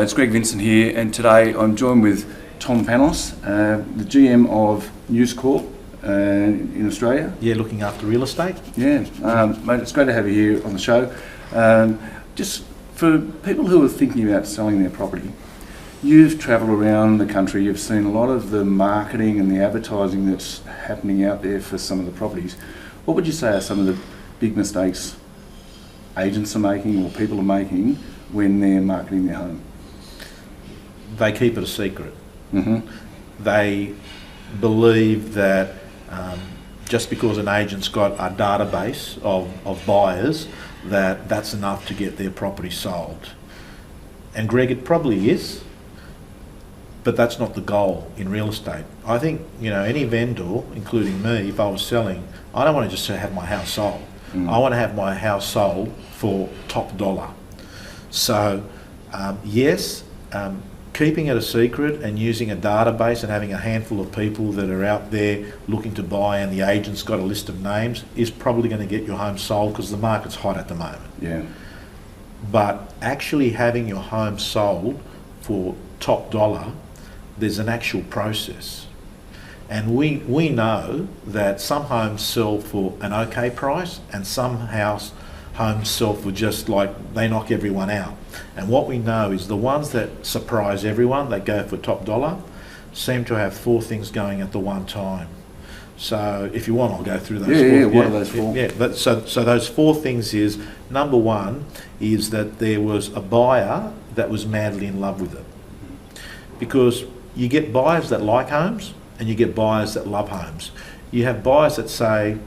Hi, it's Greg Vincent here, and today I'm joined with Tom Panos, the GM of News Corp in Australia. Yeah, looking after real estate. Yeah, mate, it's great to have you here on the show. Just for people who are thinking about selling their property, you've travelled around the country, you've seen a lot of the marketing and the advertising that's happening out there for some of the properties. What would you say are some of the big mistakes agents are making or people are making when they're marketing their home? They keep it a secret. Mm-hmm. They believe that just because an agent's got a database of buyers, that's enough to get their property sold. And Greg, it probably is, but that's not the goal in real estate. I think, any vendor, including me, if I was selling, I don't want to just have my house sold. I want to have my house sold for top dollar. So, yes, keeping it a secret and using a database and having a handful of people that are out there looking to buy and the agent's got a list of names is probably going to get your home sold because the market's hot at the moment. Yeah. But actually having your home sold for top dollar, there's an actual process. And we know that some homes sell for an okay price and some homes sell for just like they knock everyone out. And what we know is the ones that surprise everyone, that go for top dollar, seem to have four things going at the one time. So if you want, I'll go through those four. Yeah, what are those four? Yeah, but so those four things is, number one is that there was a buyer that was madly in love with it. Because you get buyers that like homes, and you get buyers that love homes. You have buyers that say,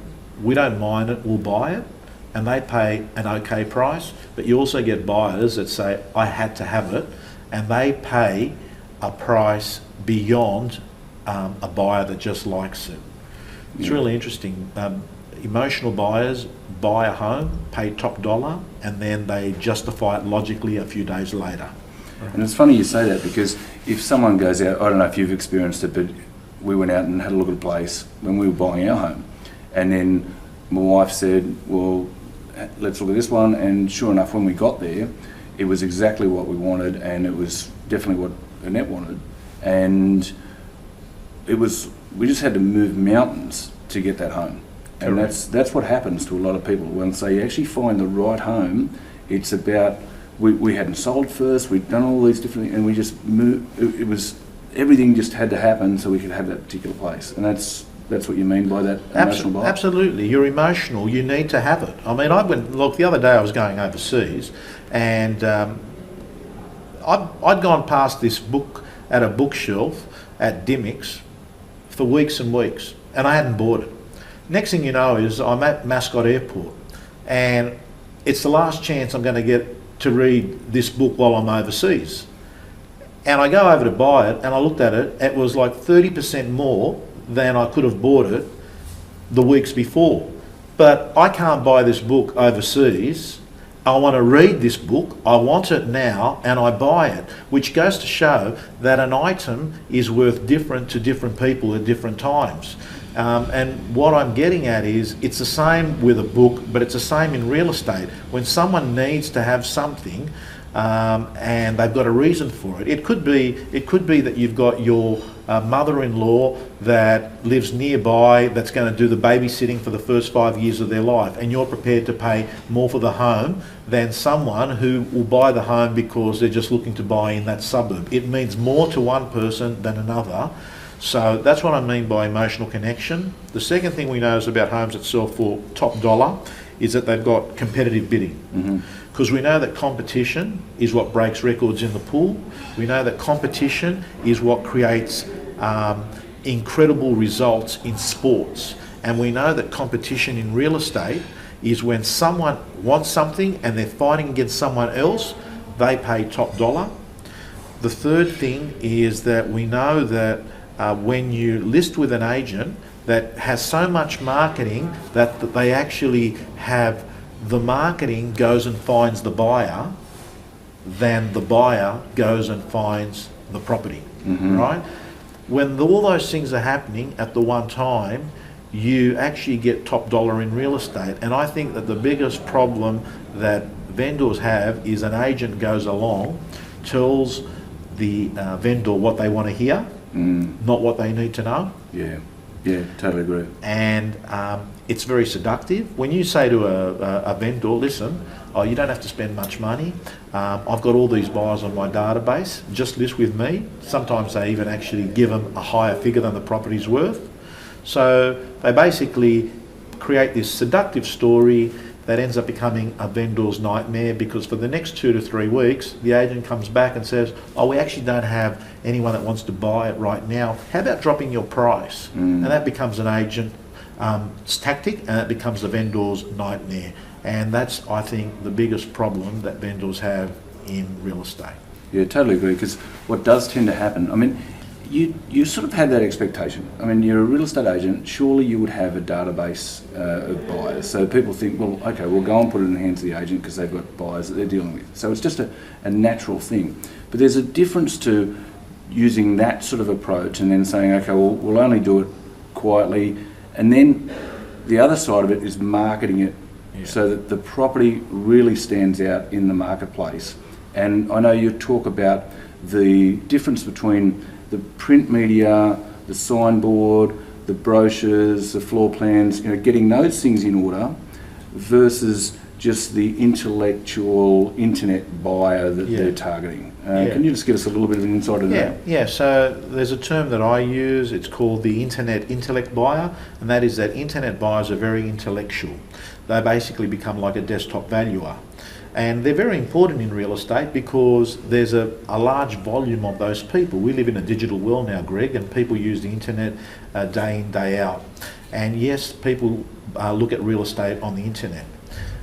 we don't mind it, we'll buy it, and they pay an okay price, but you also get buyers that say, I had to have it, and they pay a price beyond a buyer that just likes it. It's really interesting. Emotional buyers buy a home, pay top dollar, and then they justify it logically a few days later. And it's funny you say that, because if someone goes out, I don't know if you've experienced it, but we went out and had a look at a place when we were buying our home, and then my wife said, well, let's look at this one, and sure enough, when we got there, it was exactly what we wanted, and it was definitely what Annette wanted, and we just had to move mountains to get that home. And that's what happens to a lot of people. Once they actually find the right home, it's about, we hadn't sold first, we'd done all these different things, and we just moved. It was, everything just had to happen so we could have that particular place. And that's what you mean by that emotional buy? Absolutely. You're emotional, you need to have it. I mean, the other day I was going overseas, and I'd gone past this book at a bookshelf at Dimmicks for weeks and weeks, and I hadn't bought it. Next thing you know is I'm at Mascot Airport, and it's the last chance I'm going to get to read this book while I'm overseas. And I go over to buy it, and I looked at it, it was like 30% more than I could have bought it the weeks before. But I can't buy this book overseas. I want to read this book, I want it now, and I buy it, which goes to show that an item is worth different to different people at different times. And what I'm getting at is, it's the same with a book, but it's the same in real estate. When someone needs to have something, and they've got a reason for it. It could be that you've got your mother-in-law that lives nearby that's going to do the babysitting for the first 5 years of their life, and you're prepared to pay more for the home than someone who will buy the home because they're just looking to buy in that suburb. It means more to one person than another. So that's what I mean by emotional connection. The second thing we know is about homes that sell for top dollar is that they've got competitive bidding. Because we know that competition is what breaks records in the pool. We know that competition is what creates incredible results in sports. And we know that competition in real estate is when someone wants something and they're fighting against someone else, they pay top dollar. The third thing is that we know that when you list with an agent that has so much marketing that they actually have the marketing goes and finds the buyer, then the buyer goes and finds the property, right? When all those things are happening at the one time, you actually get top dollar in real estate. And I think that the biggest problem that vendors have is an agent goes along tells the vendor what they want to hear, not what they need to know. Yeah, yeah, totally agree. And it's very seductive. When you say to a vendor, listen, you don't have to spend much money. I've got all these buyers on my database. Just list with me. Sometimes they even actually give them a higher figure than the property's worth. So they basically create this seductive story that ends up becoming a vendor's nightmare, because for the next 2 to 3 weeks, the agent comes back and says, oh, we actually don't have anyone that wants to buy it right now. How about dropping your price? And that becomes an agent's tactic, and it becomes the vendor's nightmare. And that's, I think, the biggest problem that vendors have in real estate. Yeah, totally agree, because what does tend to happen, I mean, you sort of have that expectation. I mean, you're a real estate agent, surely you would have a database of buyers. So people think, well, okay, we'll go and put it in the hands of the agent because they've got buyers that they're dealing with. So it's just a natural thing. But there's a difference to using that sort of approach and then saying, okay, well, we'll only do it quietly. And then the other side of it is marketing it so that the property really stands out in the marketplace. And I know you talk about the difference between the print media, the signboard, the brochures, the floor plans, getting those things in order versus just the intellectual internet buyer that they're targeting. Can you just give us a little bit of an insight into that? Yeah, so there's a term that I use, it's called the internet intellect buyer, and that is that internet buyers are very intellectual. They basically become like a desktop valuer. And they're very important in real estate because there's a large volume of those people. We live in a digital world now, Greg, and people use the internet day in, day out. And yes, people look at real estate on the internet.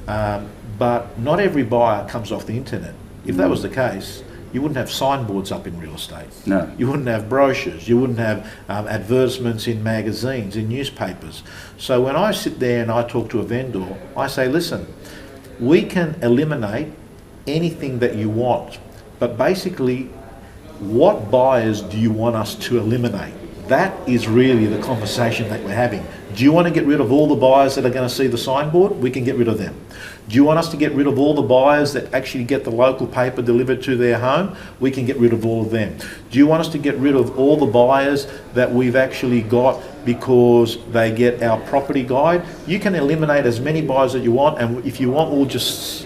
But not every buyer comes off the internet. If that was the case, you wouldn't have signboards up in real estate. No. You wouldn't have brochures. You wouldn't have advertisements in magazines, in newspapers. So when I sit there and I talk to a vendor, I say, listen, we can eliminate anything that you want, but basically, what buyers do you want us to eliminate? That is really the conversation that we're having. Do you want to get rid of all the buyers that are going to see the signboard? We can get rid of them. Do you want us to get rid of all the buyers that actually get the local paper delivered to their home? We can get rid of all of them. Do you want us to get rid of all the buyers that we've actually got because they get our property guide? You can eliminate as many buyers that you want, and if you want, we'll just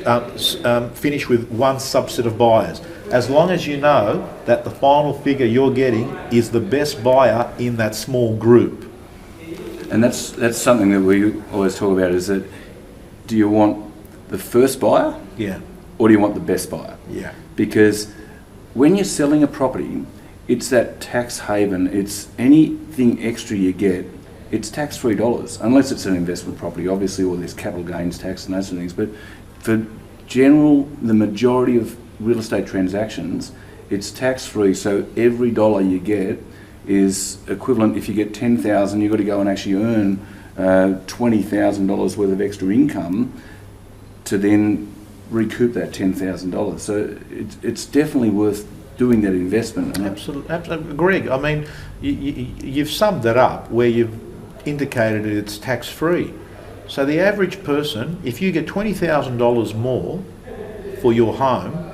finish with one subset of buyers. As long as you know that the final figure you're getting is the best buyer in that small group. And that's something that we always talk about, is that do you want the first buyer? Yeah. Or do you want the best buyer? Yeah. Because when you're selling a property, it's that tax haven, it's anything extra you get, it's tax-free dollars, unless it's an investment property, obviously, or there's capital gains tax and those sort of things. But for the majority of real estate transactions, it's tax-free, so every dollar you get is equivalent. If you get $10,000, you've got to go and actually earn $20,000 worth of extra income to then recoup that $10,000. So it's definitely worth doing that investment. Absolutely. Greg, I mean, you've summed that up where you've indicated it's tax-free. So the average person, if you get $20,000 more for your home,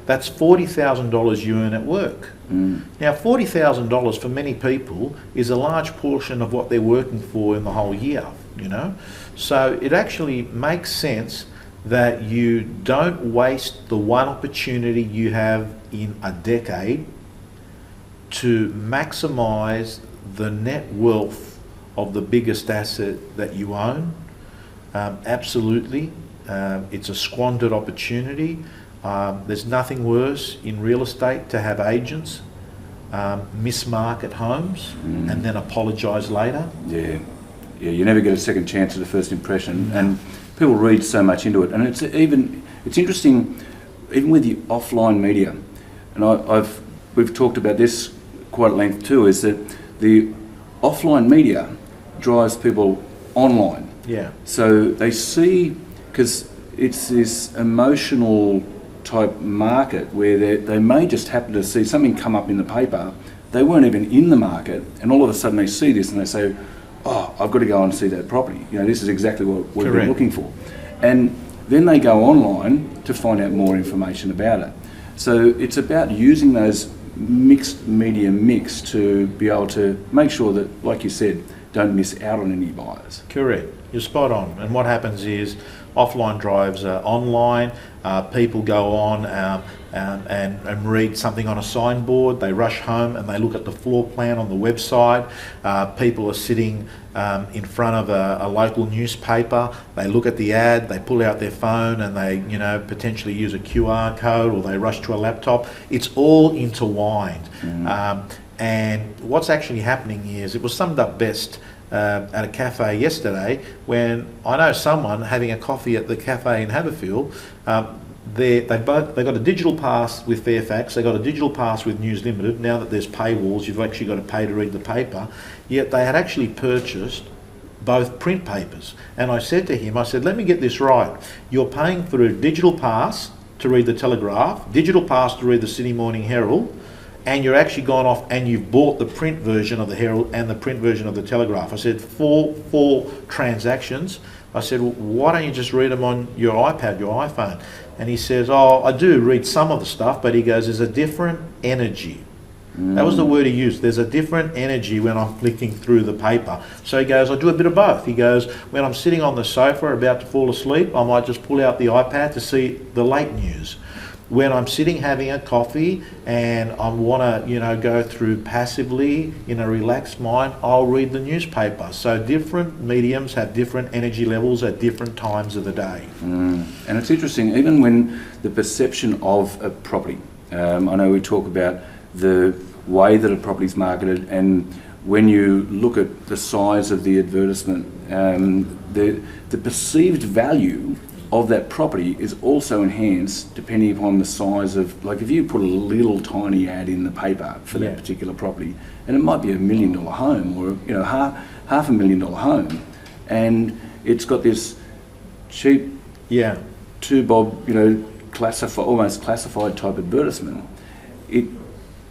that's $40,000 you earn at work. Now, $40,000 for many people is a large portion of what they're working for in the whole year, So it actually makes sense that you don't waste the one opportunity you have in a decade to maximise the net wealth of the biggest asset that you own. Absolutely, it's a squandered opportunity. There's nothing worse in real estate to have agents mismarket homes and then apologise later. Yeah, you never get a second chance at a first impression, and people read so much into it. And it's interesting, even with the offline media, and we've talked about this quite at length too, is that the offline media drives people online. Yeah. So they see, because it's this emotional type market where they may just happen to see something come up in the paper, they weren't even in the market, and all of a sudden they see this and they say, oh, I've got to go and see that property. This is exactly what we've been looking for. And then they go online to find out more information about it. So it's about using those mixed media mix to be able to make sure that, like you said, don't miss out on any buyers. Correct. You're spot on. And what happens is offline drives are online. People go on and read something on a signboard. They rush home and they look at the floor plan on the website. People are sitting in front of a local newspaper. They look at the ad. They pull out their phone and they, potentially use a QR code, or they rush to a laptop. It's all intertwined. And what's actually happening is, it was summed up best at a cafe yesterday, when I know someone having a coffee at the cafe in Haberfield. They got a digital pass with Fairfax, they got a digital pass with News Limited. Now that there's paywalls, you've actually got to pay to read the paper, yet they had actually purchased both print papers. And I said to him, let me get this right. You're paying for a digital pass to read the Telegraph, digital pass to read the Sydney Morning Herald, and you're actually gone off and you've bought the print version of the Herald and the print version of the Telegraph. I said, four transactions. I said, well, why don't you just read them on your iPad, your iPhone? And he says, I do read some of the stuff, but he goes, there's a different energy. That was the word he used. There's a different energy when I'm flicking through the paper. So he goes, I do a bit of both. He goes, when I'm sitting on the sofa about to fall asleep, I might just pull out the iPad to see the late news. When I'm sitting having a coffee and I want to, go through passively in a relaxed mind, I'll read the newspaper. So different mediums have different energy levels at different times of the day. And it's interesting, even when the perception of a property, I know we talk about the way that a property's marketed, and when you look at the size of the advertisement, the perceived value of that property is also enhanced depending upon the size of, like if you put a little tiny ad in the paper for that particular property, and it might be $1 million home, or half $500,000 home, and it's got this cheap two bob almost classified type advertisement, it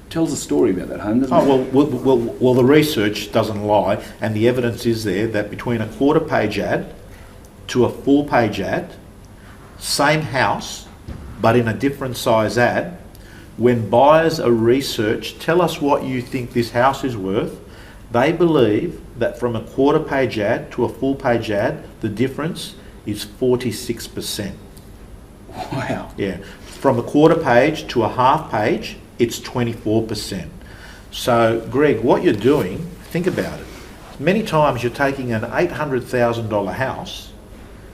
tells a story about that home, doesn't it? Well, the research doesn't lie, and the evidence is there that between a quarter-page ad to a full-page ad, same house, but in a different size ad, when buyers are researched, tell us what you think this house is worth, they believe that from a quarter-page ad to a full-page ad, the difference is 46%. Wow. Yeah. From a quarter page to a half page, it's 24%. So, Greg, what you're doing, think about it. Many times you're taking an $800,000 house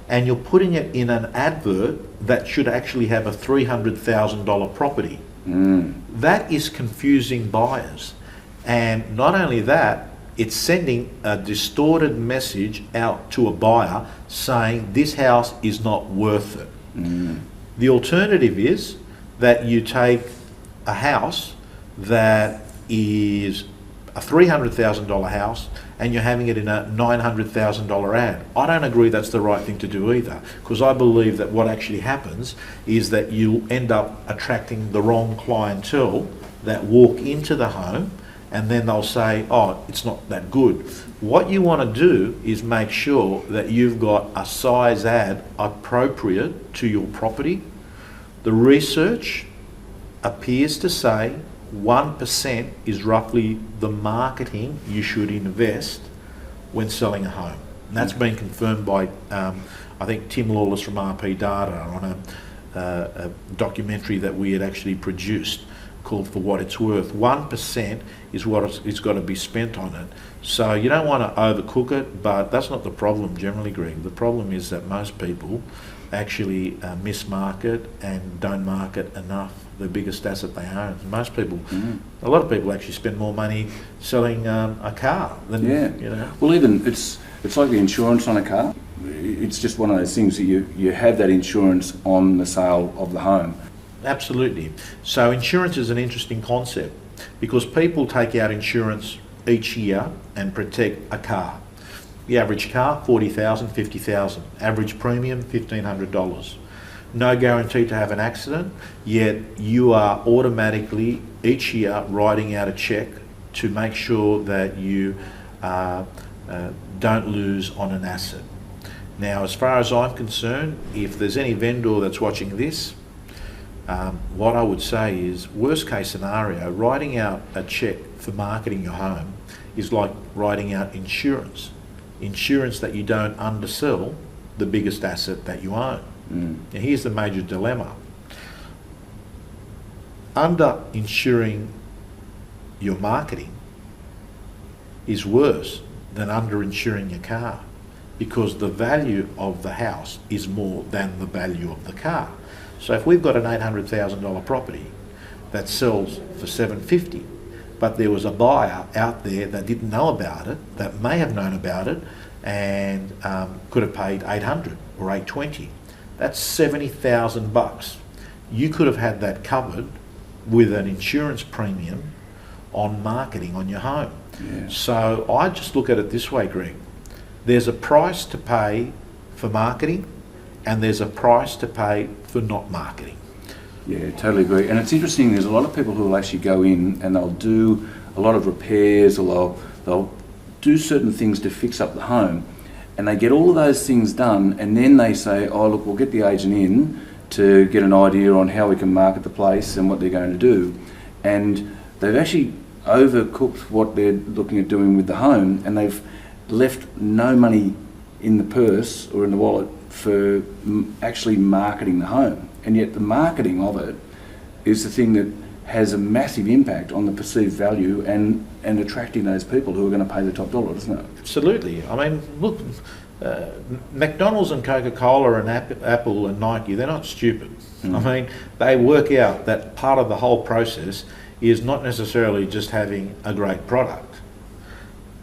and you're putting it in an advert that should actually have a $300,000 property. That is confusing buyers. And not only that, it's sending a distorted message out to a buyer saying this house is not worth it. The alternative is that you take a house that is a $300,000 house and you're having it in a $900,000 ad. I don't agree that's the right thing to do either, because I believe that what actually happens is that you end up attracting the wrong clientele that walk into the home, and then they'll say, oh, it's not that good. What you want to do is make sure that you've got a size ad appropriate to your property. The research appears to say 1% is roughly the marketing you should invest when selling a home. And that's been confirmed by, I think, Tim Lawless from RP Data on a documentary that we had actually produced called For What It's Worth. 1% is what it's got to be spent on it. So you don't want to overcook it, but that's not the problem generally, Greg. The problem is that most people actually mismarket and don't market enough the biggest asset they own. Most people, a lot of people actually spend more money selling a car than, you know. Well, even it's like the insurance on a car. It's just one of those things that you have that insurance on the sale of the home. Absolutely. So insurance is an interesting concept because people take out insurance each year and protect a car. The average car, $40,000, $50,000. Average premium, $1,500. No guarantee to have an accident, yet you are automatically each year writing out a check to make sure that you don't lose on an asset. Now, as far as I'm concerned, if there's any vendor that's watching this, what I would say is, worst case scenario, writing out a cheque for marketing your home is like writing out insurance. Insurance that you don't undersell the biggest asset that you own. Now here's the major dilemma. Under insuring your marketing is worse than under insuring your car, because the value of the house is more than the value of the car. So if we've got an $800,000 property that sells for $750,000, but there was a buyer out there that didn't know about it, that may have known about it, and could have paid $800,000 or $820,000, that's $70,000. You could have had that covered with an insurance premium on marketing on your home. Yeah. So I just look at it this way, Greg. There's a price to pay for marketing, and there's a price to pay for not marketing. Yeah, totally agree. And it's interesting, there's a lot of people who will actually go in and they'll do a lot of repairs, or they'll do certain things to fix up the home, and they get all of those things done, and then they say, oh look, we'll get the agent in to get an idea on how we can market the place and what they're going to do. And they've actually overcooked what they're looking at doing with the home, and they've left no money in the purse or in the wallet for actually marketing the home. And yet the marketing of it is the thing that has a massive impact on the perceived value and attracting those people who are going to pay the top dollar, doesn't it? Absolutely. I mean, look, McDonald's and Coca-Cola and Apple and Nike, they're not stupid. I mean, they work out that part of the whole process is not necessarily just having a great product.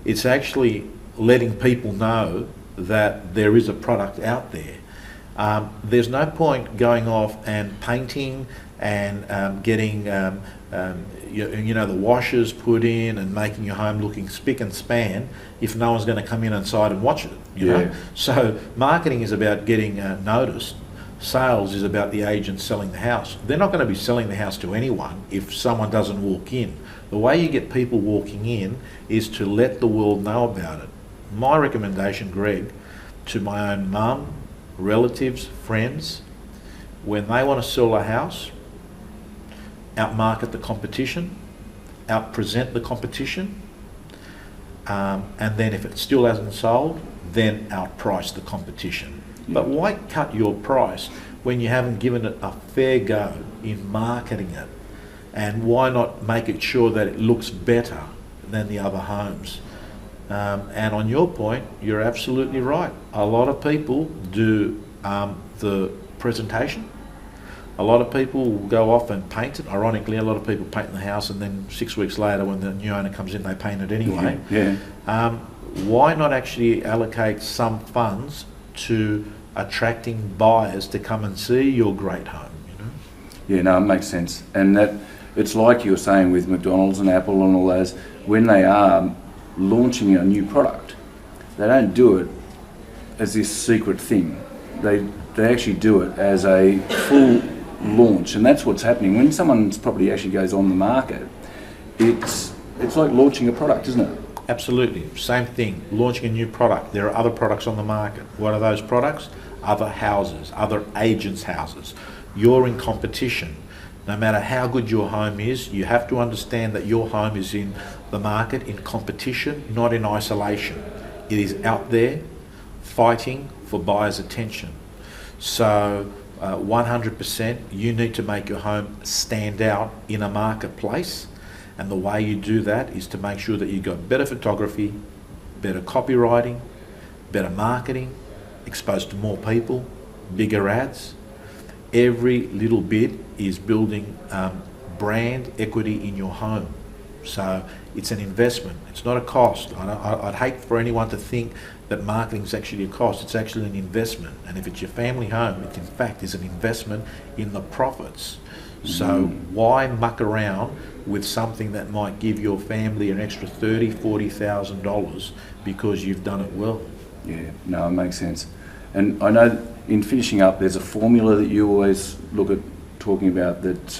It's actually letting people know that there is a product out there. There's no point going off and painting and getting the washers put in and making your home looking spick and span if no one's going to come in inside and watch it. You know? So marketing is about getting noticed. Sales is about the agent selling the house. They're not going to be selling the house to anyone if someone doesn't walk in. The way you get people walking in is to let the world know about it. My recommendation, Greg, to my own mum, relatives, friends, when they want to sell a house, outmarket the competition, outpresent the competition, and then if it still hasn't sold, then outprice the competition. But why cut your price when you haven't given it a fair go in marketing it? And why not make it sure that it looks better than the other homes? And on your point, you're absolutely right. A lot of people do the presentation. A lot of people will go off and paint it. Ironically, a lot of people paint the house, and then 6 weeks later when the new owner comes in, they paint it anyway. Why not actually allocate some funds to attracting buyers to come and see your great home? You know? Yeah, no, it makes sense. And that it's like you were saying with McDonald's and Apple and all those, when they are launching a new product, they don't do it as this secret thing. They actually do it as a full launch, and that's what's happening. When someone's property actually goes on the market, it's like launching a product, isn't it? Absolutely. Same thing, launching a new product. There are other products on the market. What are those products? Other houses, other agents' houses. You're in competition. No matter how good your home is, you have to understand that your home is in the market in competition, not in isolation. It is out there fighting for buyers' attention. So 100% you need to make your home stand out in a marketplace, and the way you do that is to make sure that you've got better photography, better copywriting, better marketing, exposed to more people, bigger ads. Every little bit is building brand equity in your home. So it's an investment, it's not a cost. I'd hate for anyone to think that marketing is actually a cost. It's actually an investment, and if it's your family home, it in fact is an investment in the profits. So why muck around with something that might give your family an extra $30,000-$40,000 because you've done it well? Yeah, no, it makes sense. And I know in finishing up, there's a formula that you always look at talking about, that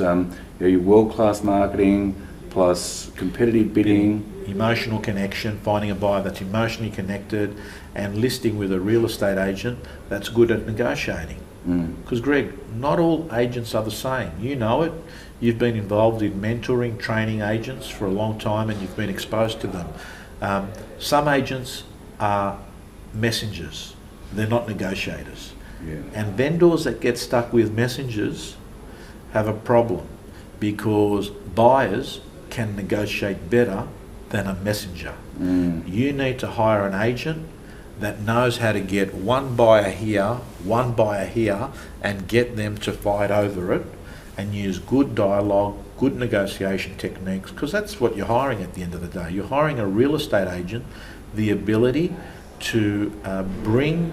your world-class marketing plus competitive bidding. Emotional connection, finding a buyer that's emotionally connected, and listing with a real estate agent that's good at negotiating. Because Greg, not all agents are the same. You know it. You've been involved in mentoring, training agents for a long time, and you've been exposed to them. Some agents are messengers. They're not negotiators. Yeah. And vendors that get stuck with messengers have a problem, because buyers can negotiate better than a messenger. You need to hire an agent that knows how to get one buyer here, and get them to fight over it, and use good dialogue, good negotiation techniques, because that's what you're hiring at the end of the day. You're hiring a real estate agent, the ability to bring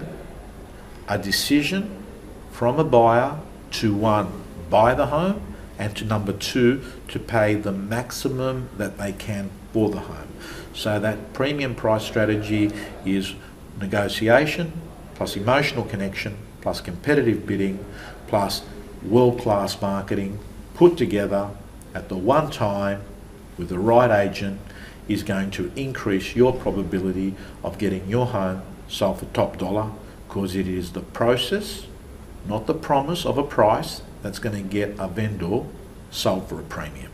a decision from a buyer to, one, buy the home, and to number two, to pay the maximum that they can for the home. So that premium price strategy is negotiation plus emotional connection plus competitive bidding plus world-class marketing put together at the one time with the right agent is going to increase your probability of getting your home sold for top dollar, because it is the process, not the promise of a price, that's going to get a vendor sold for a premium.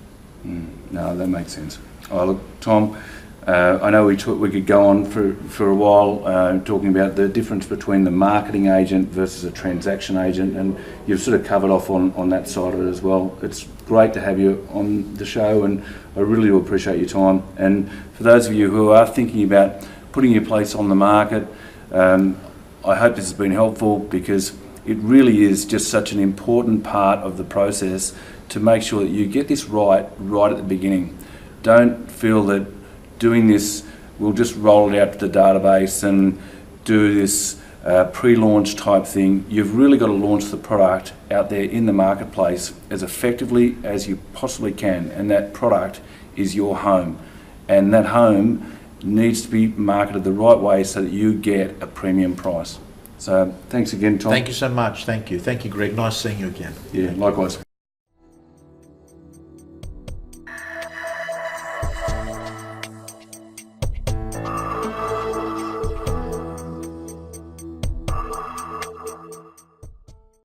No, that makes sense. Oh, look, Tom, I know we could go on for a while talking about the difference between the marketing agent versus a transaction agent, and you've sort of covered off on that side of it as well. It's great to have you on the show, and I really do appreciate your time. And for those of you who are thinking about putting your place on the market, I hope this has been helpful, because it really is just such an important part of the process to make sure that you get this right at the beginning. Don't feel that doing this, we'll just roll it out to the database and do this pre-launch type thing. You've really got to launch the product out there in the marketplace as effectively as you possibly can, and that product is your home, and that home needs to be marketed the right way so that you get a premium price. So thanks again, Tom. Thank you so much. Thank you, Greg. Nice seeing you again. Yeah, likewise.